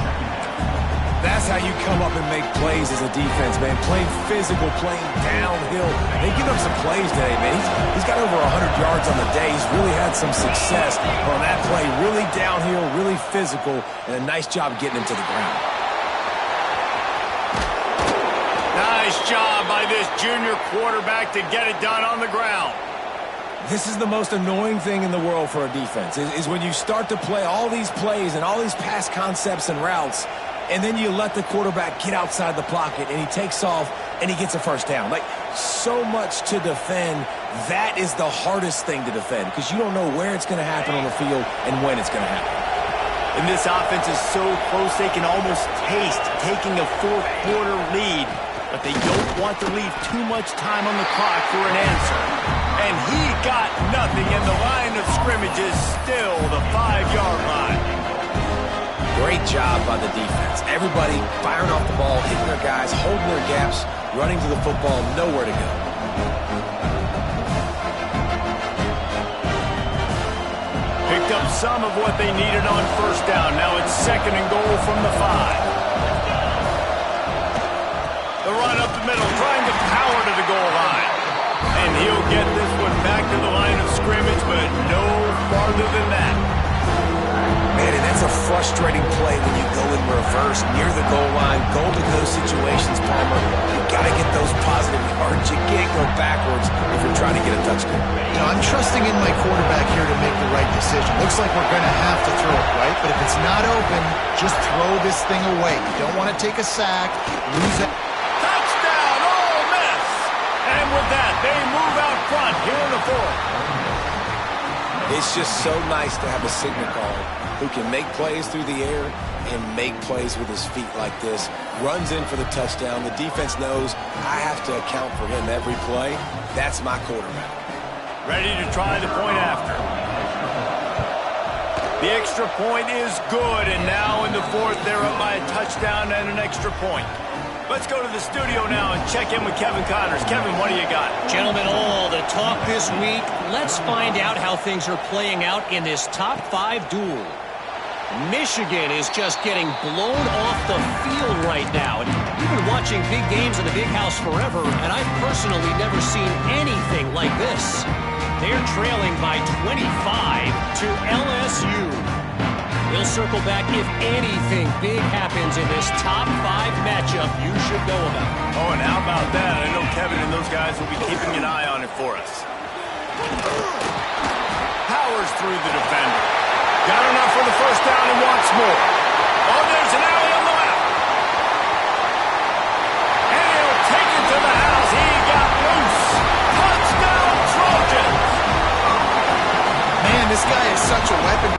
[SPEAKER 3] That's how you come up and make plays as a defense, man. Playing physical, playing downhill. They give up some plays today, man. He's got over 100 yards on the day. He's really had some success on that play. Really downhill, really physical, and a nice job getting him to the ground.
[SPEAKER 1] Nice job by this junior quarterback to get it done on the ground.
[SPEAKER 3] This is the most annoying thing in the world for a defense, is when you start to play all these plays and all these pass concepts and routes, and then you let the quarterback get outside the pocket, and he takes off, and he gets a first down. Like, so much to defend. That is the hardest thing to defend, because you don't know where it's going to happen on the field and when it's going to happen.
[SPEAKER 1] And this offense is so close they can almost taste taking a 4th quarter lead, but they don't want to leave too much time on the clock for an answer. And he got nothing, and the line of scrimmage is still the 5-yard line.
[SPEAKER 3] Great job by the defense. Everybody firing off the ball, hitting their guys, holding their gaps, running to the football, nowhere to go.
[SPEAKER 1] Picked up some of what they needed on first down. Now it's 2nd and goal from the 5. The run up the middle, trying to power to the goal line. And he'll get this one back to the line of scrimmage, but no farther than that.
[SPEAKER 3] Man, and that's a frustrating play when you go in reverse near the goal line, goal-to-go situations, Palmer. You got to get those positive yards. You can't go backwards if you're trying to get a touchdown.
[SPEAKER 2] You know, I'm trusting in my quarterback here to make the right decision. Looks like we're going to have to throw it, right? But if it's not open, just throw this thing away. You don't want to take a sack, lose it.
[SPEAKER 1] Touchdown, Ole Miss! And with that, they move out front here in the 4th.
[SPEAKER 3] It's just so nice to have a signal caller who can make plays through the air and make plays with his feet like this. Runs in for the touchdown. The defense knows I have to account for him every play. That's my quarterback.
[SPEAKER 1] Ready to try the point after. The extra point is good, and now in the 4th, they're up by a touchdown and an extra point. Let's go to the studio now and check in with Kevin Connors. Kevin, what do you got?
[SPEAKER 4] Gentlemen, all the talk this week. Let's find out how things are playing out in this top 5 duel. Michigan is just getting blown off the field right now. And we've been watching big games in the Big House forever, and I've personally never seen anything like this. They're trailing by 25 to LSU. We'll circle back if anything big happens in this top 5 matchup you should know about.
[SPEAKER 1] Oh, and how about that? I know Kevin and those guys will be keeping an eye on it for us. Powers through the defender. Got enough for the first down and wants more. Oh, there's an alley on the left. And he'll take it to the house. He got loose. Touchdown, Trojans.
[SPEAKER 2] Man, this guy is such a weapon.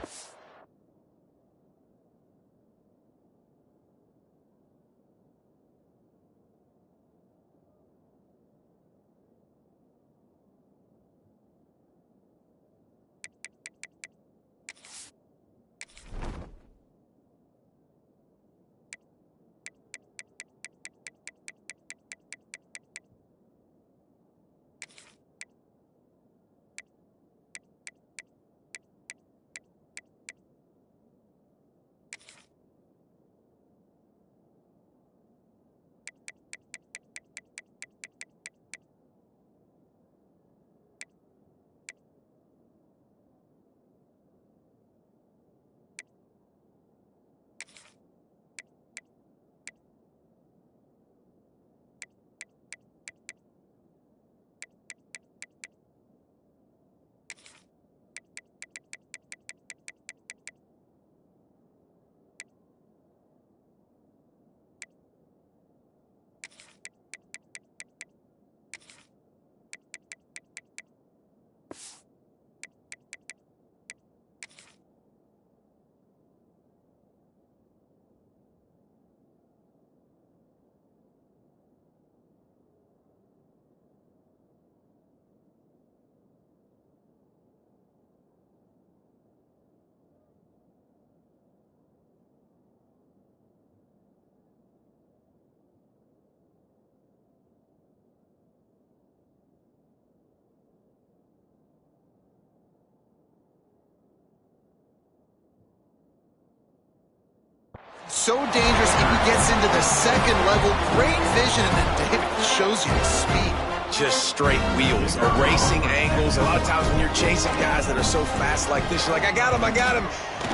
[SPEAKER 2] so dangerous if he gets into the second level. Great vision, and then David shows you his speed.
[SPEAKER 3] Just straight wheels, erasing angles. A lot of times when you're chasing guys that are so fast like this, you're like, I got him, I got him.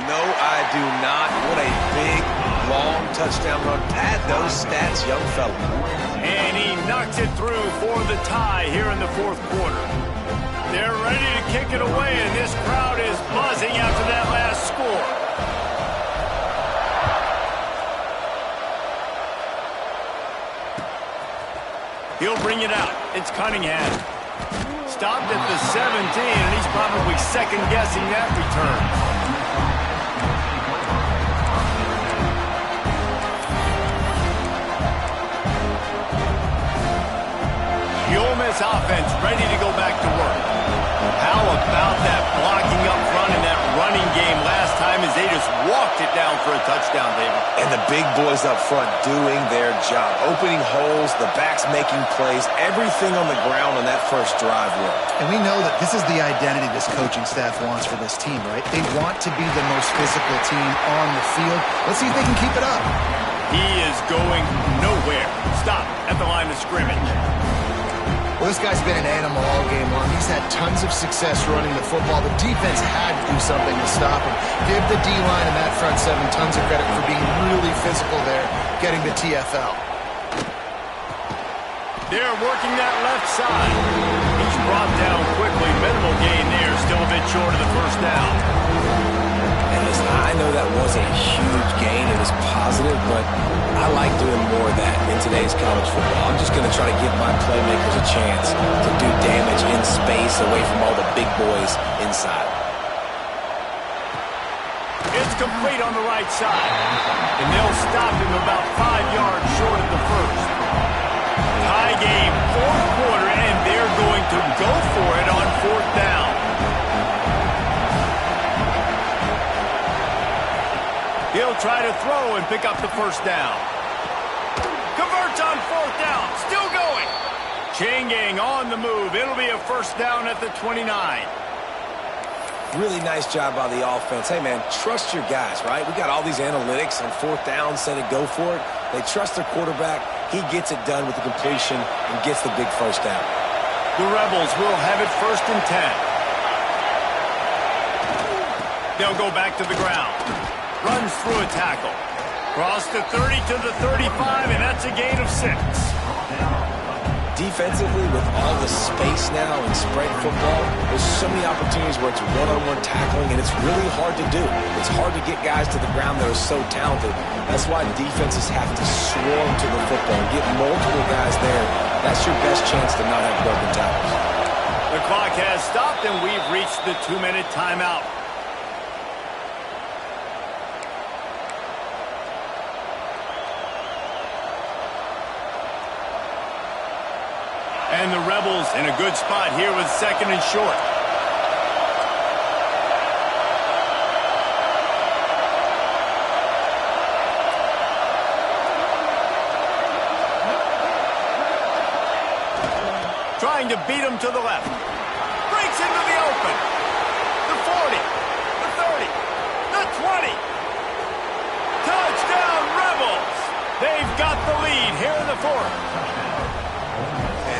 [SPEAKER 3] No, I do not. What a big, long touchdown run. Pad those stats, young fella.
[SPEAKER 1] And he knocks it through for the tie here in the fourth quarter. They're ready to kick it away, and this crowd is buzzing after that last score. He'll bring it out. It's Cunningham. Stopped at the 17, and he's probably second-guessing that return. Ole Miss offense ready to go back to work. How about that blocking up front in that running game last time as they just walked it down for a touchdown, David?
[SPEAKER 3] And the big boys up front doing their job. Opening holes, the backs making plays, everything on the ground on that first drive worked.
[SPEAKER 2] And we know that this is the identity this coaching staff wants for this team, right? They want to be the most physical team on the field. Let's see if they can keep it up.
[SPEAKER 1] He is going nowhere. Stop at the line of scrimmage.
[SPEAKER 2] Well, this guy's been an animal all game long. He's had tons of success running the football. The defense had to do something to stop him. Give the D-line and that front seven tons of credit for being really physical there, getting the TFL.
[SPEAKER 1] They're working that left side. He's brought down quickly. Minimal gain there. Still a bit short of the first down.
[SPEAKER 3] And listen, I know that wasn't a huge gain. It was positive, but I like doing more of that in today's college football. I'm just going to try to give my playmakers a chance to do damage in space away from all the big boys inside.
[SPEAKER 1] It's complete on the right side. And they'll stop him about 5 yards short of the first. Tie game, fourth quarter, and they're going to go for it on fourth down. He'll try to throw and pick up the first down. Converts on fourth down. Still going. Chain gang on the move. It'll be a first down at the 29.
[SPEAKER 3] Really nice job by the offense. Hey, man, trust your guys, right? We got all these analytics on fourth down, said it, go for it. They trust their quarterback. He gets it done with the completion and gets the big first down.
[SPEAKER 1] The Rebels will have it 1st and 10. They'll go back to the ground. Runs through a tackle. Cross the 30 to the 35, and that's a gain of 6.
[SPEAKER 3] Defensively, with all the space now in spread football, there's so many opportunities where it's one-on-one tackling, and it's really hard to do. It's hard to get guys to the ground that are so talented. That's why defenses have to swarm to the football and get multiple guys there. That's your best chance to not have broken tackles.
[SPEAKER 1] The clock has stopped, and we've reached the 2-minute timeout. And the Rebels in a good spot here with 2nd and short. Trying to beat him to the left. Breaks into the open. The 40. The 30. The 20. Touchdown, Rebels! They've got the lead here in the fourth.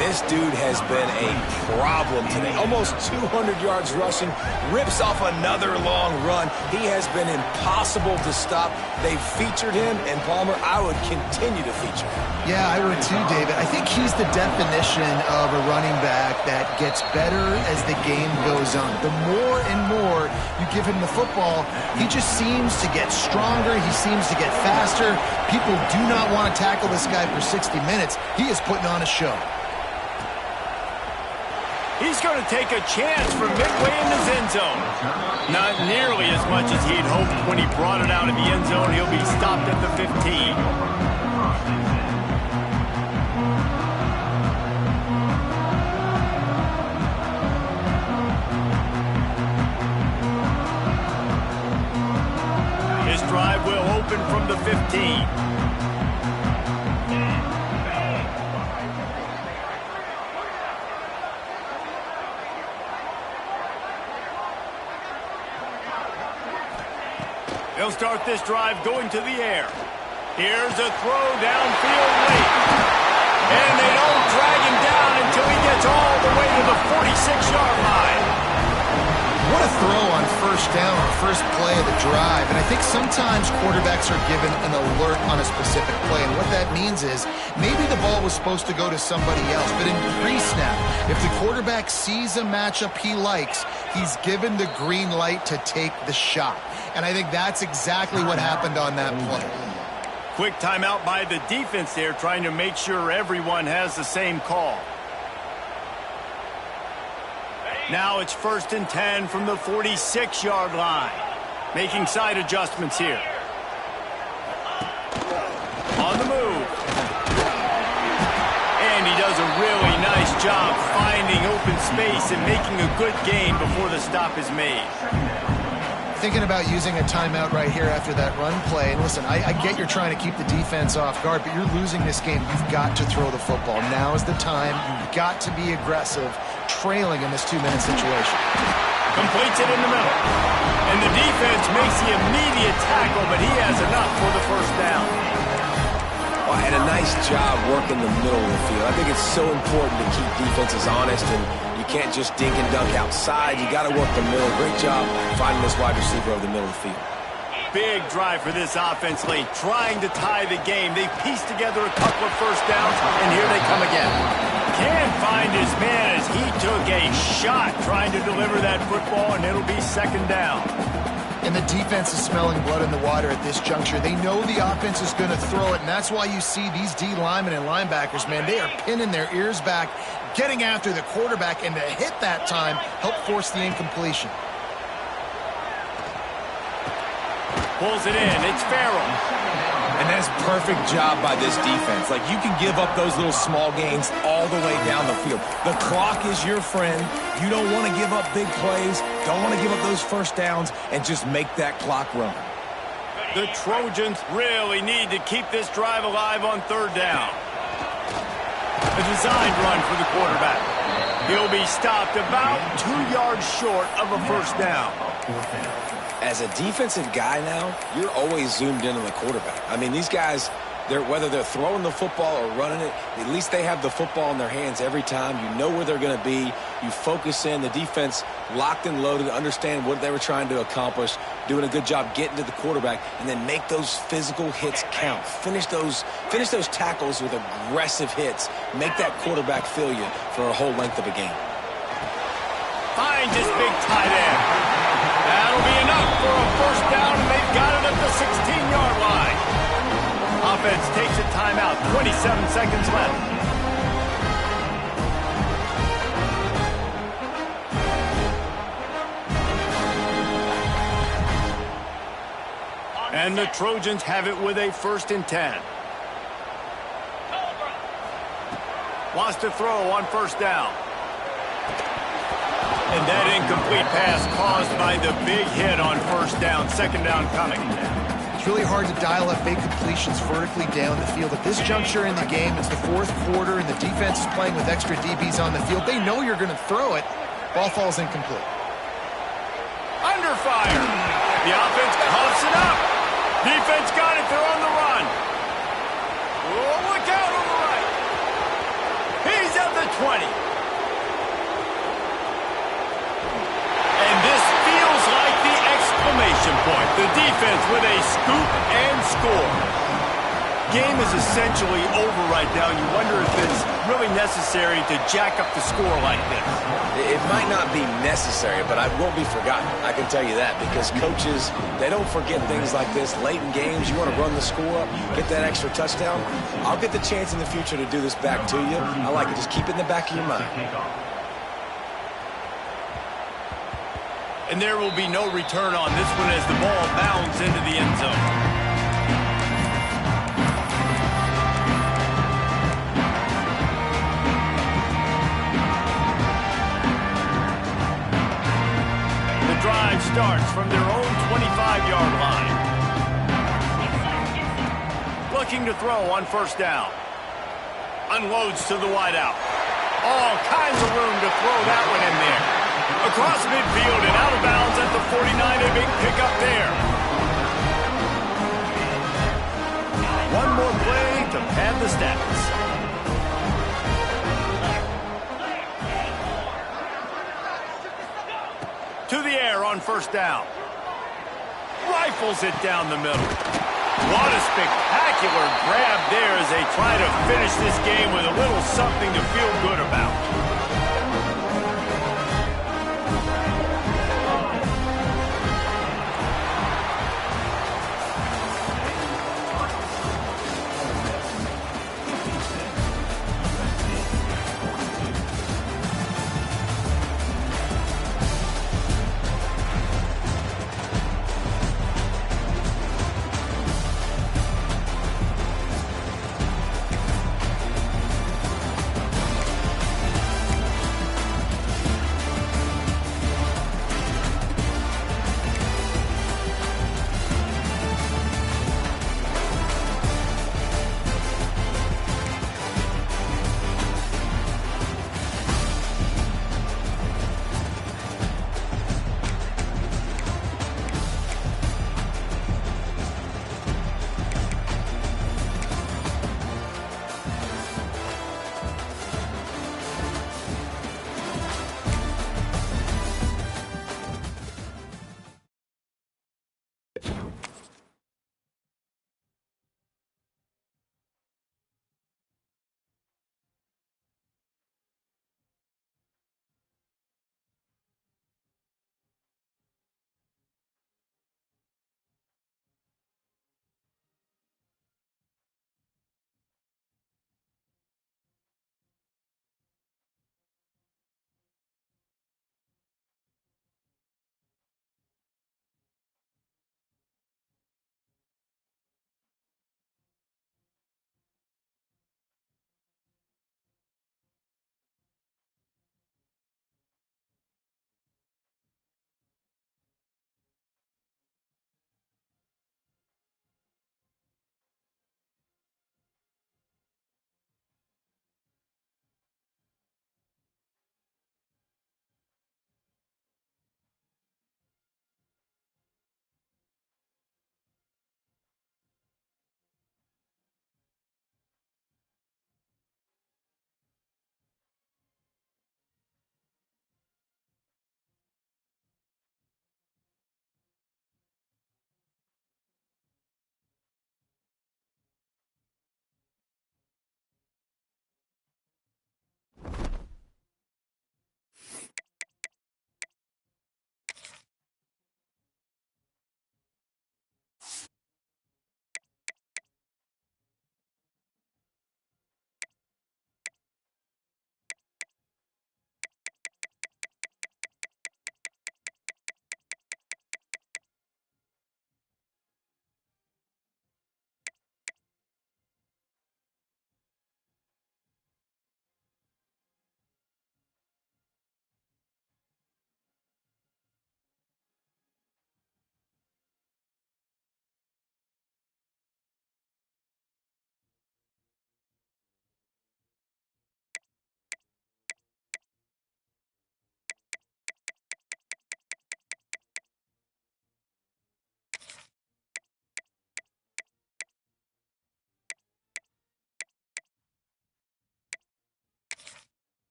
[SPEAKER 3] This dude has been a problem today. Almost 200 yards rushing, rips off another long run. He has been impossible to stop. They've featured him, and Palmer, I would continue to feature him.
[SPEAKER 2] Yeah, I would too, David. I think he's the definition of a running back that gets better as the game goes on. The more and more you give him the football, he just seems to get stronger. He seems to get faster. People do not want to tackle this guy for 60 minutes. He is putting on a show.
[SPEAKER 1] He's going to take a chance from midway in his end zone. Not nearly as much as he'd hoped when he brought it out of the end zone. He'll be stopped at the 15. His drive will open from the 15. He'll start this drive going to the air. Here's a throw downfield late. And they don't drag him down until he gets all the way to the 46-yard line.
[SPEAKER 2] What a throw on first down, or first play of the drive. And I think sometimes quarterbacks are given an alert on a specific play. And what that means is maybe the ball was supposed to go to somebody else. But in pre-snap, if the quarterback sees a matchup he likes, he's given the green light to take the shot. And I think that's exactly what happened on that play.
[SPEAKER 1] Quick timeout by the defense there, trying to make sure everyone has the same call. Now it's 1st and 10 from the 46-yard line. Making side adjustments here. On the move. And he does a really nice job finding open space and making a good gain before the stop is made.
[SPEAKER 2] Thinking about using a timeout right here after that run play. And listen, I get you're trying to keep the defense off guard, but you're losing this game. You've got to throw the football. Now is the time. You've got to be aggressive, trailing in this 2-minute situation.
[SPEAKER 1] Completes it in the middle. And the defense makes the immediate tackle, but he has enough for the first down.
[SPEAKER 3] Well, and a nice job working the middle of the field. I think it's so important to keep defenses honest, and you can't just dink and dunk outside. You got to work the middle. Great job finding this wide receiver over the middle of the field.
[SPEAKER 1] Big drive for this offense late, trying to tie the game. They pieced together a couple of first downs, and here they come again. Can't find his man as he took a shot trying to deliver that football, and it'll be 2nd down.
[SPEAKER 2] And the defense is smelling blood in the water at this juncture. They know the offense is going to throw it, and that's why you see these D linemen and linebackers, man, they are pinning their ears back, getting after the quarterback, and to hit that time, help force the incompletion.
[SPEAKER 1] Pulls it in. It's Farrell.
[SPEAKER 3] And that's a perfect job by this defense. Like, you can give up those little small gains all the way down the field. The clock is your friend. You don't want to give up big plays, don't want to give up those first downs, and just make that clock run.
[SPEAKER 1] The Trojans really need to keep this drive alive on 3rd down. A designed run for the quarterback. He'll be stopped about 2 yards short of a first down.
[SPEAKER 3] As a defensive guy now, you're always zoomed in on the quarterback. I mean, these guys, whether they're throwing the football or running it, at least they have the football in their hands every time. You know where they're going to be. You focus in. The defense locked and loaded, understand what they were trying to accomplish, doing a good job getting to the quarterback, and then make those physical hits count. Finish those tackles with aggressive hits. Make that quarterback feel you for a whole length of a game.
[SPEAKER 1] Finds his big tight end. That'll be enough for a first down, and they've got it at the 16-yard line. Offense takes a timeout, 27 seconds left. And the Trojans have it with a 1st and 10. Wants to throw on 1st down. And that incomplete pass caused by the big hit on 1st down. 2nd down coming.
[SPEAKER 2] It's really hard to dial up big completions vertically down the field. At this juncture in the game, it's the 4th quarter, and the defense is playing with extra DBs on the field. They know you're going to throw it. Ball falls incomplete.
[SPEAKER 1] Under fire. The offense coughs it up. Defense got it. They're on the run. Oh, look out on the right. He's at the 20. And this feels like the exclamation point. The defense with a scoop and score. Game is essentially over right now. You wonder if it's really necessary to jack up the score like this.
[SPEAKER 3] It might not be necessary, but it won't be forgotten. I can tell you that, because coaches, they don't forget things like this. Late in games, you want to run the score up, get that extra touchdown. I'll get the chance in the future to do this back to you. I like it. Just keep it in the back of your mind.
[SPEAKER 1] And there will be no return on this one as the ball bounds into the end zone. The drive starts from their own 25-yard line. Looking to throw on 1st down. Unloads to the wideout. All kinds of room to throw that one in there. Across midfield and out of bounds at the 49, a big pickup there. one more play to pad the stats. To the air on first down. Rifles it down the middle. What a spectacular grab there as they try to finish this game with a little something to feel good about.